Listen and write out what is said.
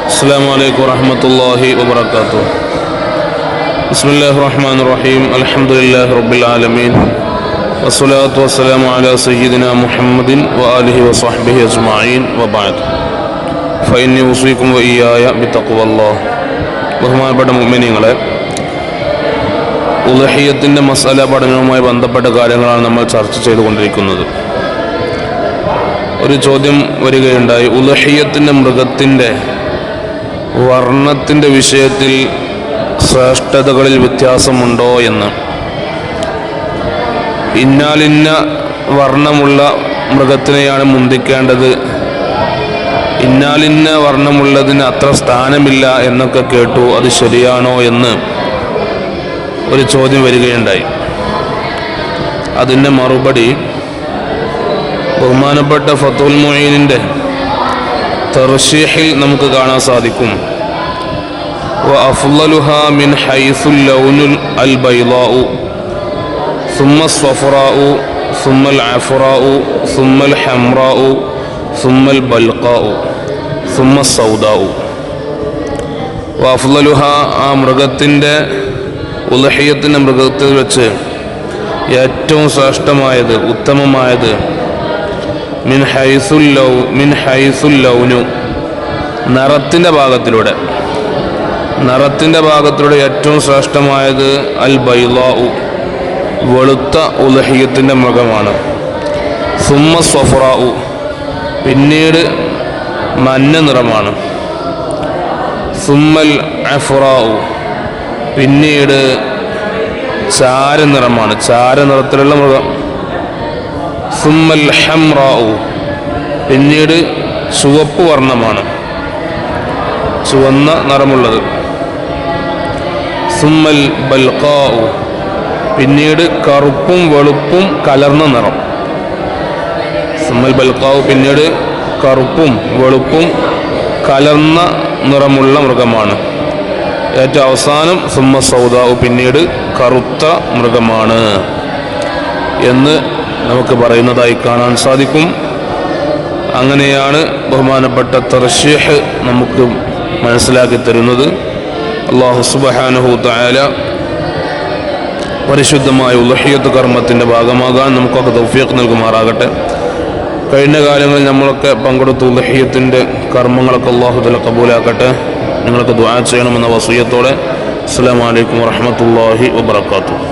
السلام عليكم ورحمة الله وبركاته. بسم الله الرحمن الرحيم. الحمد لله رب العالمين والصلاة والسلام على سيدنا محمد وآله وصحبه أجمعين وبعد فإني أوصيكم وإياي بتقوى الله. ബഹുമാനപ്പെട്ട മുഅ്മിനീങ്ങളെ, ഉളഹിയ്യത്തിൻ്റെ മസ്അല പഠനവുമായി ബന്ധപ്പെട്ട കാര്യങ്ങളാണ് നമ്മൾ ചർച്ച ചെയ്തുകൊണ്ടിരിക്കുന്നത്. ഒരു ചോദ്യം വരികയുണ്ടായി, ഉളഹിയ്യത്തിൻ്റെ മൃഗത്തിൻ്റെ വർണ്ണത്തിൻ്റെ വിഷയത്തിൽ ശ്രേഷ്ഠതകളിൽ വ്യത്യാസമുണ്ടോ എന്ന്. ഇന്നാലിന്ന വർണ്ണമുള്ള മൃഗത്തിനെയാണ് മുന്തിക്കേണ്ടത്, ഇന്നാലിന്ന വർണ്ണമുള്ളതിന് അത്ര സ്ഥാനമില്ല എന്നൊക്കെ കേട്ടു, അത് ശരിയാണോ എന്ന് ഒരു ചോദ്യം വരികയുണ്ടായി. അതിൻ്റെ മറുപടി ബഹുമാനപ്പെട്ട ഫത്തുൽ മുഈനിൻ്റെ തർശീഹിൽ നമുക്ക് കാണാൻ സാധിക്കും. വഅഫ്ളലുഹാ മിൻ ഹൈസുൽ ലൗനുൽ അൽ ബൈളാഉ സുമ്മ സ്വഫറാഉ സുമ്മൽ അഫ്റാഉ സുമ്മൽ ഹംറാഉ സുമ്മൽ ബൽഖാഉ സുമ്മ സൗദാഉ. വഅഫ്ളലുഹാ, ആ മൃഗത്തിൻ്റെ ഉളഹിയ്യത്തിൻ്റെ മൃഗത്തിൽ വെച്ച് ഏറ്റവും ശ്രേഷ്ഠമായത്, ഉത്തമമായത് മിൻ ഹൈസുൽ ലൗനു, നിറത്തിൻ്റെ ഭാഗത്തിലൂടെ ഏറ്റവും ശ്രേഷ്ഠമായത് അൽ ബൈളാഉ, വെളുത്ത ഉളഹിയ്യത്തിൻ്റെ മൃഗമാണ്. സുമ്മ സ്വഫറാഉ, പിന്നീട് മഞ്ഞ നിറമാണ്. സുമ്മൽ അഫ്റാഉ, പിന്നീട് ചാരനിറമാണ്, ചാരനിറത്തിലുള്ള മൃഗം. സുമ്മൽ ഹംറാഉ, പിന്നീട് ചുവപ്പ് വർണ്ണമാണ്, ചുവന്ന നിറമുള്ളത്. സുമ്മൽ ബൽഖാഉ, പിന്നീട് കറുപ്പും വെളുപ്പും കലർന്ന നിറം. സുമ്മൽ ബൽഖാഉ, പിന്നീട് കറുപ്പും വെളുപ്പും കലർന്ന നിറമുള്ള മൃഗമാണ്. ഏറ്റവും അവസാനം സുമ്മ സൗദാഉ, പിന്നീട് കറുത്ത മൃഗമാണ് എന്ന് നമുക്ക് പറയുന്നതായി കാണാൻ സാധിക്കും. അങ്ങനെയാണ് ബഹുമാനപ്പെട്ട തർശീഹ് നമുക്ക് മനസ്സിലാക്കി തരുന്നത്. അല്ലാഹു സുബ്ഹാനഹു തആല പരിശുദ്ധമായ ഉളഹിയ്യത്ത് കർമ്മത്തിൻ്റെ ഭാഗമാകാൻ നമുക്കൊക്കെ തൗഫീഖ് നൽകുമാറാകട്ടെ. കഴിഞ്ഞ കാലങ്ങളിൽ നമ്മളൊക്കെ പങ്കെടുത്ത ഉളഹിയ്യത്തിൻ്റെ കർമ്മങ്ങളൊക്കെ അല്ലാഹു തആല ഖബൂലാക്കട്ടെ. നിങ്ങൾക്ക് ദുആ ചെയ്യണമെന്ന വസിയ്യത്തോടെ അസ്സലാമു അലൈക്കും വറഹ്മത്തുള്ളാഹി വബറകാതുഹു.